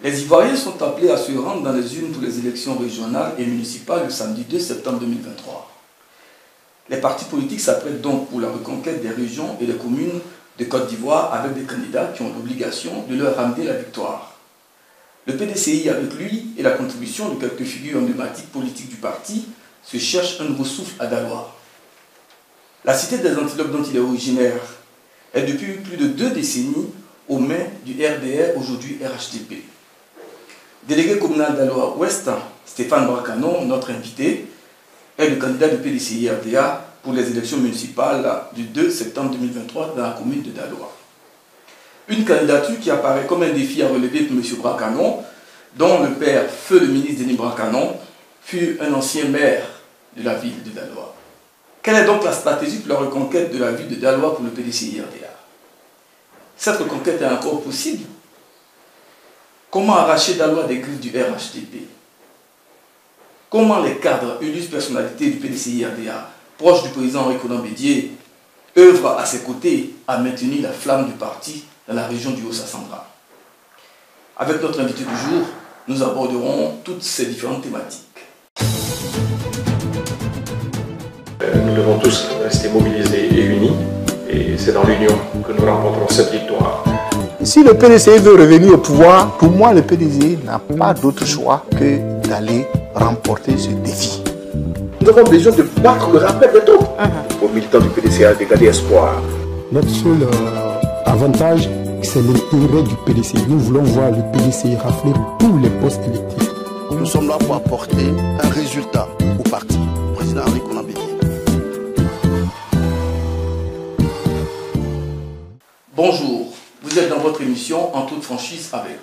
Les Ivoiriens sont appelés à se rendre dans les urnes pour les élections régionales et municipales le samedi 2 septembre 2023. Les partis politiques s'apprêtent donc pour la reconquête des régions et des communes de Côte d'Ivoire avec des candidats qui ont l'obligation de leur ramener la victoire. Le PDCI, avec lui et la contribution de quelques figures emblématiques politiques du parti, se cherche un nouveau souffle à Daloa. La cité des Antilopes dont il est originaire est depuis plus de 2 décennies aux mains du RDR, aujourd'hui RHDP. Délégué communal d'Aloa Ouest, Stéphane Brakanon, notre invité, est le candidat du PDCI RDA pour les élections municipales du 2 septembre 2023 dans la commune de Daloa. Une candidature qui apparaît comme un défi à relever pour M. Brakanon, dont le père, feu le ministre Denis Brakanon, fut un ancien maire de la ville de Daloa. Quelle est donc la stratégie pour la reconquête de la ville de Daloa pour le PDCI RDA? Cette reconquête est encore possible? Comment arracher Daloa des griffes du RHDP? Comment les cadres, illustres personnalités du PDCI RDA, proches du président Henri Konan Bédié, œuvrent à ses côtés à maintenir la flamme du parti dans la région du Haut-Sassandra? Avec notre invité du jour, nous aborderons toutes ces différentes thématiques. Nous devons tous rester mobilisés et unis, et c'est dans l'union que nous remporterons cette victoire. Si le PDCI veut revenir au pouvoir, pour moi, le PDCI n'a pas d'autre choix que d'aller remporter ce défi. Nous avons besoin de battre le rappel de tout. Aux militants du PDCI de garder espoir. Notre seul avantage, c'est l'intérêt du PDCI. Nous voulons voir le PDCI rafler tous les postes électifs. Nous sommes là pour apporter un résultat au parti. Président Henri Konan Bédié. Bonjour, vous êtes dans votre émission En toute franchise avec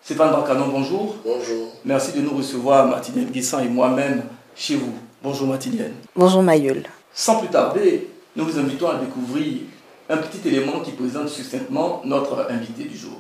Stéphane Brakanon, bonjour. Bonjour. Merci de nous recevoir, Martinienne Guissan et moi-même, chez vous. Bonjour Martinienne. Bonjour Mayol. Sans plus tarder, nous vous invitons à découvrir un petit élément qui présente succinctement notre invité du jour.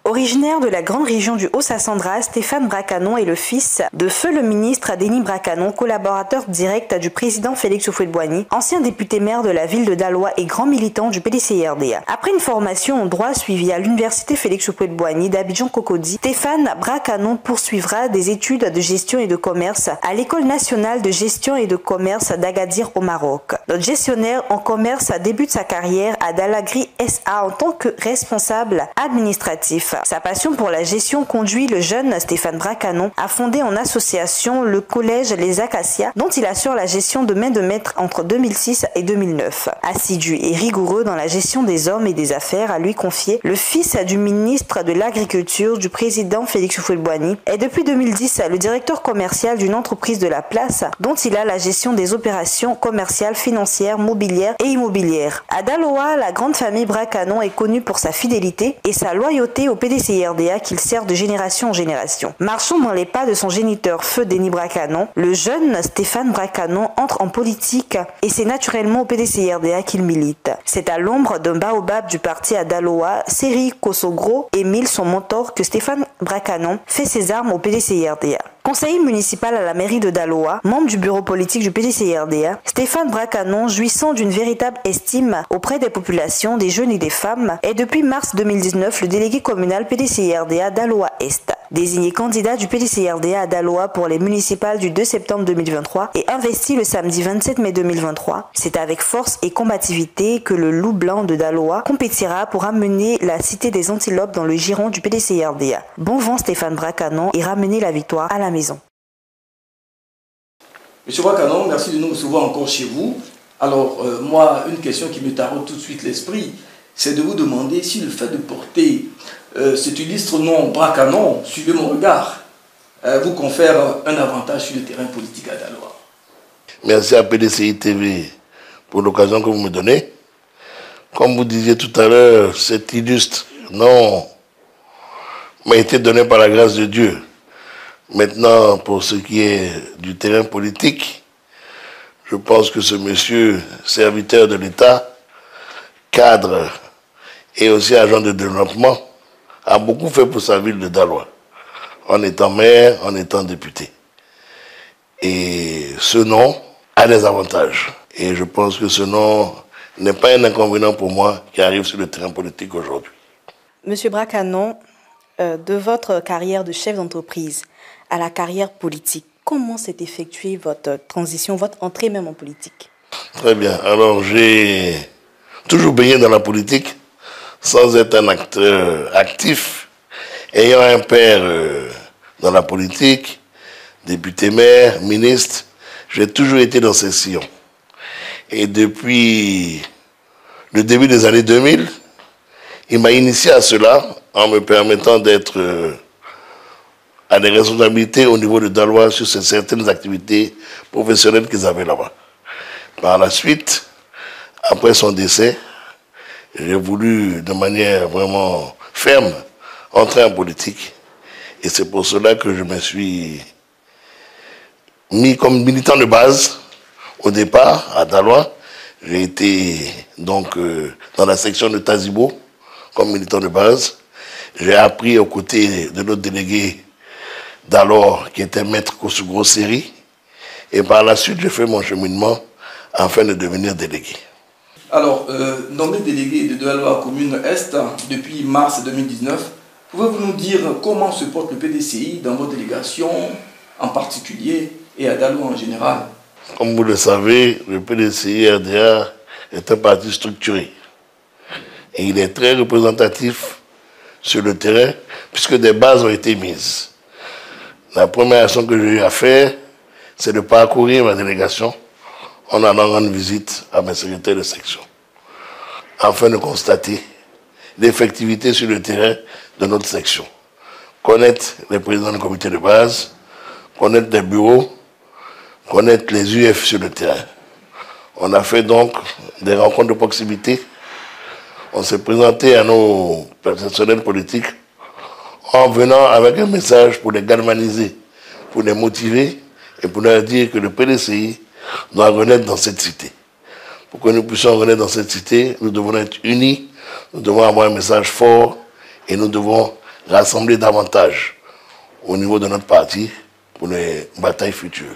Originaire de la grande région du Haut-Sassandra, Stéphane Brakanon est le fils de feu le ministre Denis Brakanon, collaborateur direct du président Félix Houphouët-Boigny, ancien député maire de la ville de Daloa et grand militant du PDCI-RDA. Après une formation en droit suivie à l'université Félix Houphouët-Boigny d'Abidjan-Cocody, Stéphane Brakanon poursuivra des études de gestion et de commerce à l'École nationale de gestion et de commerce d'Agadir au Maroc. Notre gestionnaire en commerce débute sa carrière à Dalagri SA en tant que responsable administratif. Sa passion pour la gestion conduit le jeune Stéphane Brakanon à fonder en association le collège Les Acacias, dont il assure la gestion de main de maître entre 2006 et 2009. Assidu et rigoureux dans la gestion des hommes et des affaires, à lui confier le fils du ministre de l'Agriculture du président Félix Houphouët-Boigny est depuis 2010 le directeur commercial d'une entreprise de la place dont il a la gestion des opérations commerciales, financières, mobilières et immobilières. À Daloa, la grande famille Brakanon est connue pour sa fidélité et sa loyauté au PDCI-RDA qu'il sert de génération en génération. Marchant dans les pas de son géniteur feu Denis Brakanon, le jeune Stéphane Brakanon entre en politique et c'est naturellement au PDCI-RDA qu'il milite. C'est à l'ombre d'un baobab du parti à Daloa, Séri Kosogro, Émile son mentor, que Stéphane Brakanon fait ses armes au PDCI-RDA. Conseiller municipal à la mairie de Daloa, membre du bureau politique du PDCI-RDA, Stéphane Brakanon, jouissant d'une véritable estime auprès des populations, des jeunes et des femmes, est depuis mars 2019 le délégué communal PDCI-RDA Daloa-Est. Désigné candidat du PDCI-RDA à Daloa pour les municipales du 2 septembre 2023 et investi le samedi 27 mai 2023, c'est avec force et combativité que le loup blanc de Daloa compétira pour amener la cité des Antilopes dans le giron du PDCI-RDA. Bon vent Stéphane Brakanon et ramener la victoire à la maison. Monsieur Brakanon, merci de nous recevoir encore chez vous. Alors, moi, une question qui me taraude tout de suite l'esprit, c'est de vous demander si le fait de porter cet illustre nom Brakanon, suivez mon regard, vous confère un avantage sur le terrain politique à Daloa. Merci à PDCI TV pour l'occasion que vous me donnez. Comme vous disiez tout à l'heure, cet illustre nom m'a été donné par la grâce de Dieu. Maintenant, pour ce qui est du terrain politique, je pense que ce monsieur, serviteur de l'État, cadre et aussi agent de développement, a beaucoup fait pour sa ville de Daloa, en étant maire, en étant député. Et ce nom a des avantages. Et je pense que ce nom n'est pas un inconvénient pour moi qui arrive sur le terrain politique aujourd'hui. Monsieur Brakanon, de votre carrière de chef d'entreprise à la carrière politique, comment s'est effectuée votre transition, votre entrée même en politique? Très bien. Alors, j'ai toujours baigné dans la politique sans être un acteur actif. Ayant un père dans la politique, député maire, ministre, j'ai toujours été dans ces sillons. Et depuis le début des années 2000, il m'a initié à cela en me permettant d'être à des responsabilités au niveau de Daloa sur certaines activités professionnelles qu'ils avaient là-bas. Par la suite, après son décès, j'ai voulu de manière vraiment ferme entrer en politique. Et c'est pour cela que je me suis mis comme militant de base au départ à Daloa. J'ai été donc dans la section de Tazibo comme militant de base. J'ai appris aux côtés de notre délégué d'alors qui était maître Kosu-Grosseri. Et par la suite, j'ai fait mon cheminement afin de devenir délégué. Alors, nommé délégué de Daloa Commune Est depuis mars 2019, pouvez-vous nous dire comment se porte le PDCI dans vos délégations en particulier et à Daloa en général? Comme vous le savez, le PDCI-RDA est un parti structuré. Et il est très représentatif sur le terrain puisque des bases ont été mises. La première action que j'ai eu à faire, c'est de parcourir ma délégation en allant rendre visite à mes secrétaires de section, afin de constater l'effectivité sur le terrain de notre section. Connaître les présidents du comité de base, connaître les bureaux, connaître les UF sur le terrain. On a fait donc des rencontres de proximité. On s'est présenté à nos personnels politiques en venant avec un message pour les galvaniser, pour les motiver et pour leur dire que le PDCI doit renaître dans cette cité. Pour que nous puissions renaître dans cette cité, nous devons être unis, nous devons avoir un message fort et nous devons rassembler davantage au niveau de notre parti pour les batailles futures.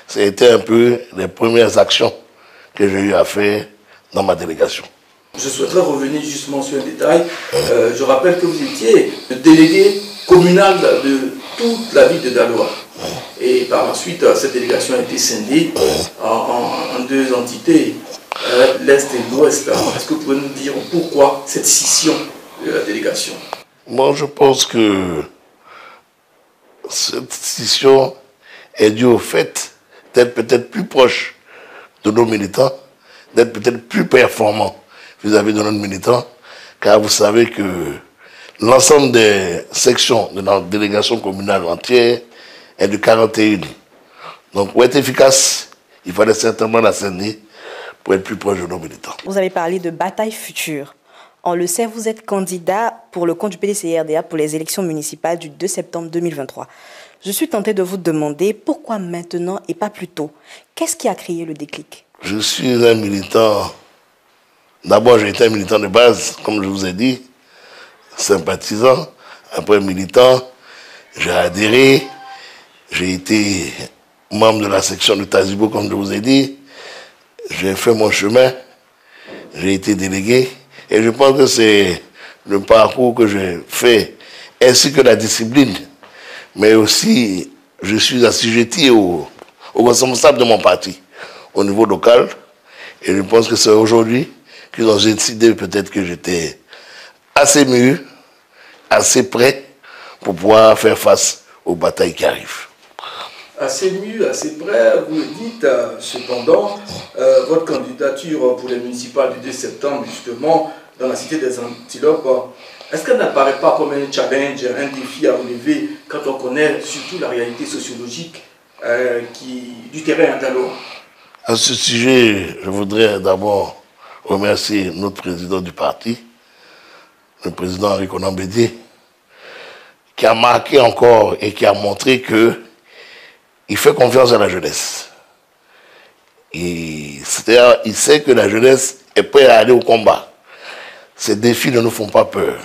C'était un peu les premières actions que j'ai eu à faire dans ma délégation. Je souhaiterais revenir justement sur un détail. Je rappelle que vous étiez le délégué communal de toute la ville de Daloa. Et par la suite, cette délégation a été scindée en deux entités, l'Est et l'Ouest. Est-ce que vous pouvez nous dire pourquoi cette scission de la délégation? Moi, je pense que cette scission est due au fait d'être peut-être plus proche de nos militants, d'être peut-être plus performants vis-à-vis de nos militants, car vous savez que l'ensemble des sections de notre délégation communale entière est de 41. Donc pour être efficace, il fallait certainement la scinder pour être plus proche de nos militants. Vous avez parlé de bataille future. On le sait, vous êtes candidat pour le compte du PDCI-RDA pour les élections municipales du 2 septembre 2023. Je suis tenté de vous demander pourquoi maintenant et pas plus tôt. Qu'est-ce qui a créé le déclic? Je suis un militant. D'abord, j'ai été un militant de base, comme je vous ai dit, sympathisant. Après militant, j'ai adhéré. J'ai été membre de la section de Tazibo, comme je vous ai dit. J'ai fait mon chemin. J'ai été délégué. Et je pense que c'est le parcours que j'ai fait, ainsi que la discipline. Mais aussi, je suis assujetti aux responsables de mon parti, au niveau local. Et je pense que c'est aujourd'hui qu'ils ont décidé peut-être que j'étais assez mûr, assez prêt pour pouvoir faire face aux batailles qui arrivent. Assez mûr, assez prêt, vous le dites. Cependant, votre candidature pour les municipales du 2 septembre, justement, dans la cité des Antilopes, est-ce qu'elle n'apparaît pas comme un challenge, un défi à relever quand on connaît surtout la réalité sociologique du terrain à Daloa? À ce sujet, je voudrais d'abord remercier notre président du parti, le président Henri Konan Bédié, qui a marqué encore et qui a montré qu'il fait confiance à la jeunesse. Il sait que la jeunesse est prête à aller au combat. Ces défis ne nous font pas peur.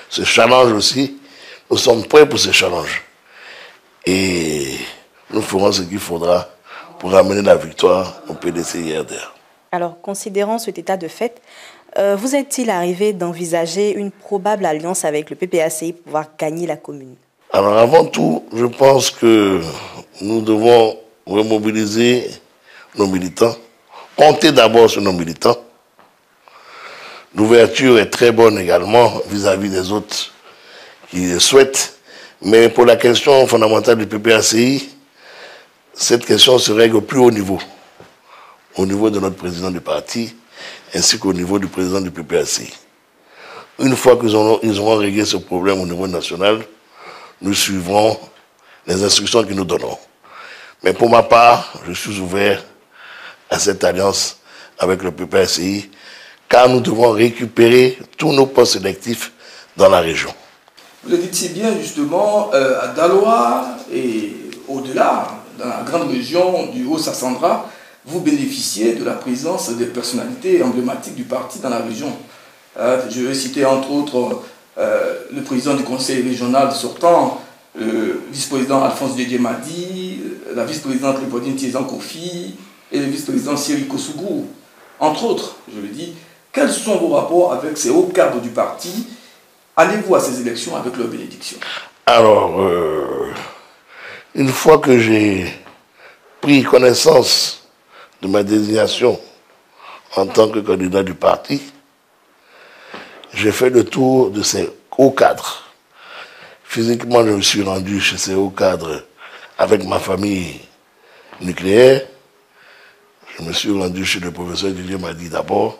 Ce challenge aussi, nous sommes prêts pour ce challenge. Et nous ferons ce qu'il faudra pour amener la victoire au PDCI-RDA. Alors, considérant cet état de fait, vous est-il arrivé d'envisager une probable alliance avec le PPACI pour pouvoir gagner la commune? Alors avant tout, je pense que nous devons remobiliser nos militants, compter d'abord sur nos militants. L'ouverture est très bonne également vis-à-vis des autres qui le souhaitent, mais pour la question fondamentale du PPACI, cette question se règle au plus haut niveau de notre président du parti, ainsi qu'au niveau du président du PPACI. Une fois qu'ils auront réglé ce problème au niveau national, nous suivrons les instructions qu'ils nous donneront. Mais pour ma part, je suis ouvert à cette alliance avec le PPACI, car nous devons récupérer tous nos postes sélectifs dans la région. Vous le dites si bien, justement, à Daloa et au-delà, dans la grande région du Haut-Sassandra, vous bénéficiez de la présence des personnalités emblématiques du parti dans la région. Je vais citer entre autres le président du conseil régional sortant, le vice-président Alphonse Dédé-Madi, la vice-présidente Léopoldine Tiezan-Kofi et le vice-président Cyril Kosougou. Entre autres, je le dis, quels sont vos rapports avec ces hauts cadres du parti? Allez-vous à ces élections avec leur bénédiction? Alors, une fois que j'ai pris connaissance de ma désignation en tant que candidat du parti, j'ai fait le tour de ces hauts cadres. Physiquement, je me suis rendu chez ces hauts cadres avec ma famille nucléaire. Je me suis rendu chez le professeur Didier Madi d'abord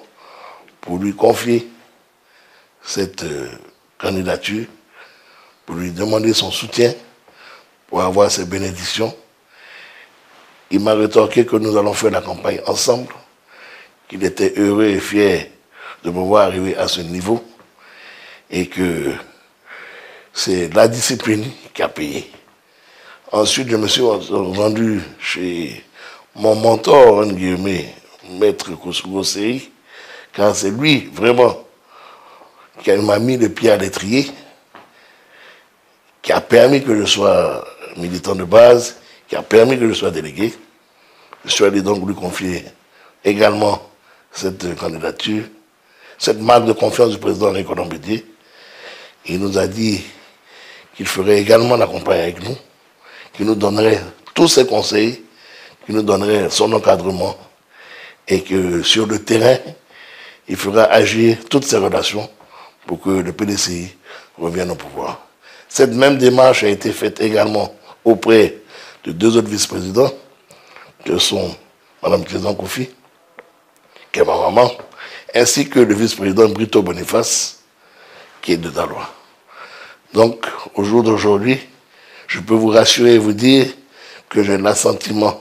pour lui confier cette candidature, pour lui demander son soutien, pour avoir ses bénédictions. Il m'a rétorqué que nous allons faire la campagne ensemble, qu'il était heureux et fier de me voir arriver à ce niveau et que c'est la discipline qui a payé. Ensuite, je me suis rendu chez mon mentor, en guillemets, Maître Kosougou Seri, car c'est lui, vraiment, qui m'a mis le pied à l'étrier, qui a permis que je sois militant de base, qui a permis que je sois délégué. Je suis allé donc lui confier également cette candidature, cette marque de confiance du président Nicolas Bédier. Il nous a dit qu'il ferait également la campagne avec nous, qu'il nous donnerait tous ses conseils, qu'il nous donnerait son encadrement et que sur le terrain, il fera agir toutes ses relations pour que le PDCI revienne au pouvoir. Cette même démarche a été faite également auprès de deux autres vice-présidents, que sont Mme Tiezan-Kofi, qui est ma maman, ainsi que le vice-président Brito Boniface, qui est de Daloa. Donc, au jour d'aujourd'hui, je peux vous rassurer et vous dire que j'ai l'assentiment,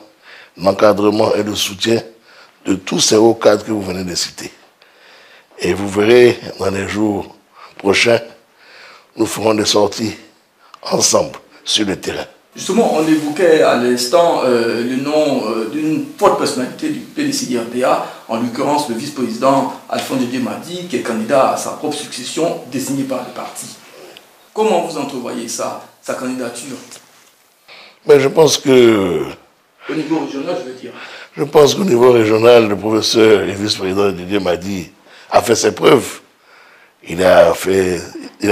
l'encadrement et le soutien de tous ces hauts cadres que vous venez de citer. Et vous verrez, dans les jours prochains, nous ferons des sorties ensemble sur le terrain. Justement, on évoquait à l'instant le nom d'une forte personnalité du PDCI-RDA, en l'occurrence le vice-président Alphonse Dédé-Madi, qui est candidat à sa propre succession désignée par le parti. Comment vous entrevoyez ça, sa candidature? Mais je pense que... Au niveau régional, je veux dire. Je pense qu'au niveau régional, le professeur et vice-président Dédé-Madi a fait ses preuves. Il a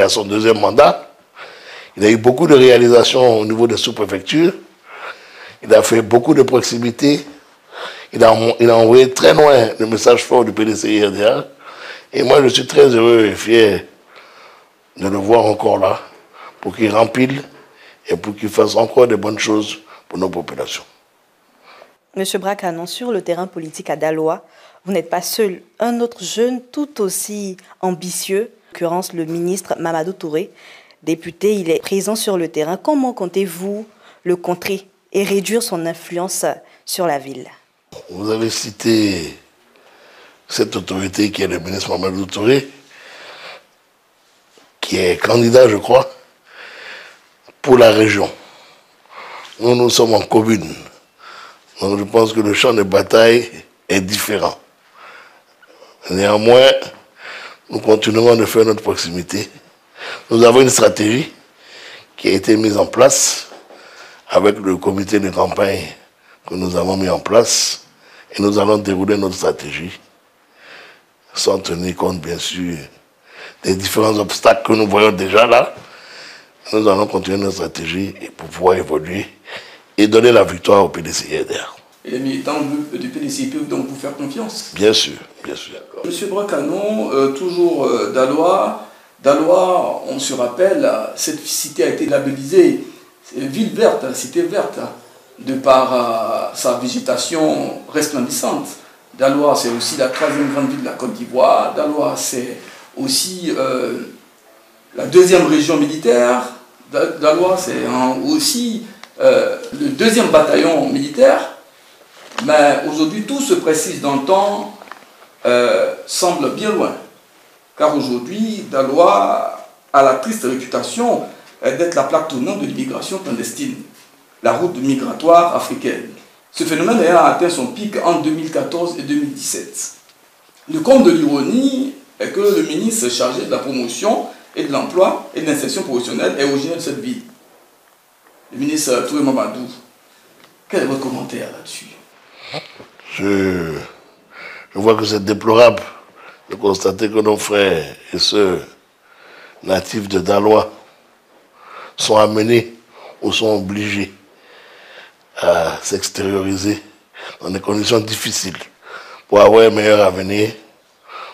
son deuxième mandat. Il a eu beaucoup de réalisations au niveau des sous-préfectures. Il a fait beaucoup de proximité. Il a envoyé très loin le message fort du PDCI-RDA. Et moi, je suis très heureux et fier de le voir encore là, pour qu'il rempile et pour qu'il fasse encore de bonnes choses pour nos populations. Monsieur Brakanon, sur le terrain politique à Daloa, vous n'êtes pas seul. Un autre jeune tout aussi ambitieux, en l'occurrence le ministre Mamadou Touré, député, il est présent sur le terrain. Comment comptez-vous le contrer et réduire son influence sur la ville? Vous avez cité cette autorité qui est le ministre Mamadou Touré, qui est candidat, je crois, pour la région. Nous sommes en commune. Donc je pense que le champ de bataille est différent. Néanmoins, nous continuerons de faire notre proximité. Nous avons une stratégie qui a été mise en place avec le comité de campagne que nous avons mis en place et nous allons dérouler notre stratégie. sans tenir compte, bien sûr, des différents obstacles que nous voyons déjà là. Nous allons continuer notre stratégie pour pouvoir évoluer et donner la victoire au PDCIRDR. Et les militants du PDCI peuvent donc vous faire confiance? Bien sûr, bien sûr. Monsieur Bracanon, toujours Daloa. Daloa, on se rappelle, cette cité a été labellisée ville verte, cité verte, de par sa végétation resplendissante. Daloa, c'est aussi la 3e grande ville de la Côte d'Ivoire. Daloa, c'est aussi la 2e région militaire. Daloa, c'est aussi le 2e bataillon militaire. Mais aujourd'hui, tout se précise dans le temps, semble bien loin. Car aujourd'hui, Daloa a la triste réputation d'être la plaque tournante de l'immigration clandestine, la route migratoire africaine. Ce phénomène ayant atteint son pic en 2014 et 2017. Le comble de l'ironie est que le ministre chargé de la promotion et de l'emploi et de l'insertion professionnelle est originaire de cette ville. Le ministre Touré Mamadou, quel est votre commentaire là-dessus? Je vois que c'est déplorable de constater que nos frères et sœurs natifs de Daloa sont amenés ou sont obligés à s'extérioriser dans des conditions difficiles pour avoir un meilleur avenir,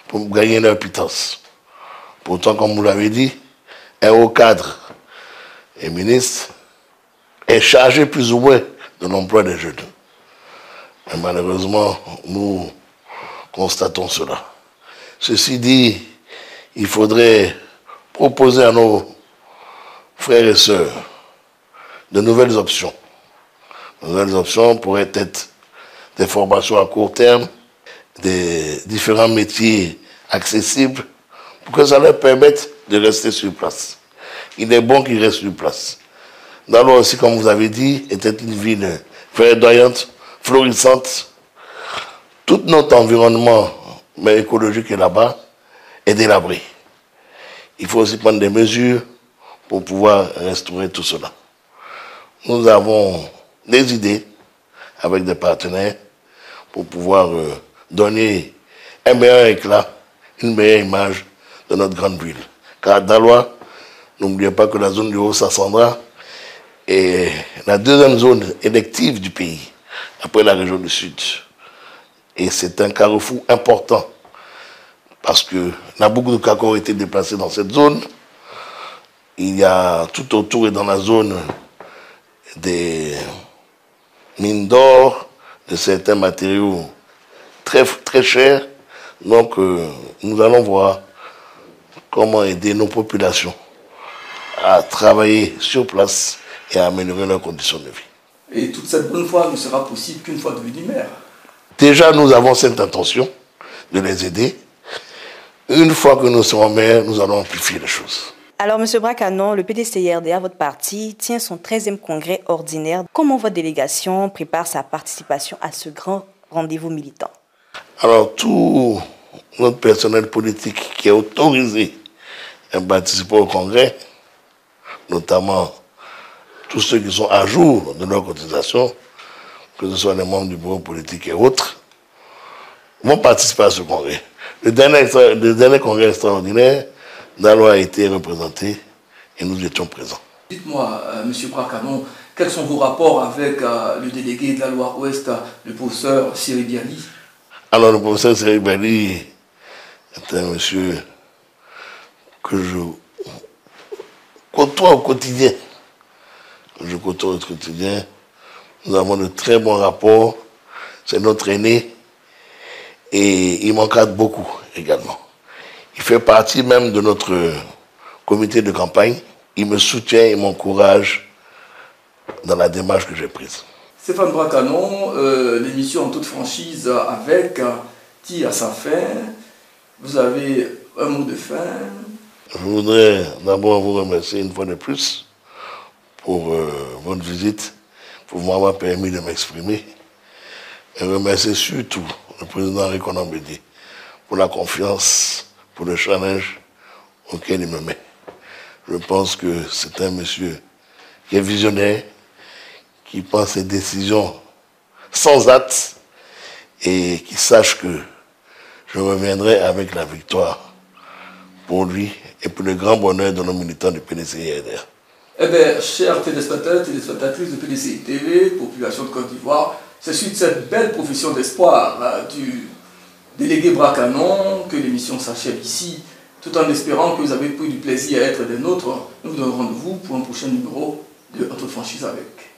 pour gagner leur pitance. Pourtant, comme vous l'avez dit, un haut cadre et ministre est chargé plus ou moins de l'emploi des jeunes. Et malheureusement, nous constatons cela. Ceci dit, il faudrait proposer à nos frères et sœurs de nouvelles options. De nouvelles options pourraient être des formations à court terme, des différents métiers accessibles, pour que ça leur permette de rester sur place. Il est bon qu'ils restent sur place. Daloa aussi, comme vous avez dit, était une ville verdoyante, florissante. Tout notre environnement écologique est là-bas, est délabré. Il faut aussi prendre des mesures pour pouvoir restaurer tout cela. Nous avons des idées avec des partenaires pour pouvoir donner un meilleur éclat, une meilleure image de notre grande ville. Car Daloa, n'oubliez pas que la zone du Haut-Sassandra est la 2e zone élective du pays, après la région du Sud. Et c'est un carrefour important, parce que Nabucco de Kako a été déplacé dans cette zone. Il y a tout autour et dans la zone des mines d'or, de certains matériaux très, très chers. Donc nous allons voir comment aider nos populations à travailler sur place et à améliorer leurs conditions de vie. Et toute cette bonne foi ne sera possible qu'une fois devenu maire. Déjà, nous avons cette intention de les aider. Une fois que nous serons maires, nous allons amplifier les choses. Alors, M. Bracanon, le PDCIRDR, votre parti, tient son 13e congrès ordinaire. Comment votre délégation prépare sa participation à ce grand rendez-vous militant? Alors, tout notre personnel politique qui est autorisé à participer au congrès, notamment tous ceux qui sont à jour de leur cotisation, que ce soit les membres du bureau politique et autres, vont participer à ce congrès. Le dernier congrès extraordinaire, Daloa a été représenté et nous étions présents. Dites-moi, M. Bracanon, quels sont vos rapports avec le délégué de la Loire-Ouest, le professeur Cyril Biali? Alors, le professeur Cyril Biali est un monsieur que je côtoie au quotidien. Nous avons de très bons rapports. C'est notre aîné et il m'encadre beaucoup également. Il fait partie même de notre comité de campagne. Il me soutient et m'encourage dans la démarche que j'ai prise. Stéphane Bracanon, l'émission en toute franchise avec tire à sa fin. Vous avez un mot de fin? Je voudrais d'abord vous remercier une fois de plus pour votre visite, pour m'avoir permis de m'exprimer. Et remercier surtout le président Rekonan Bédi pour la confiance, pour le challenge auquel il me met. Je pense que c'est un monsieur qui est visionnaire, qui prend ses décisions sans hâte et qui sache que je reviendrai avec la victoire pour lui et pour le grand bonheur de nos militants du PDCI-RDR. Eh bien, chers téléspectateurs, téléspectatrices de PDCI TV, population de Côte d'Ivoire, c'est suite cette belle profession d'espoir du délégué Brakanon que l'émission s'achève ici, tout en espérant que vous avez pris du plaisir à être des nôtres. Nous vous donnons rendez-vous pour un prochain numéro de Entre franchise avec.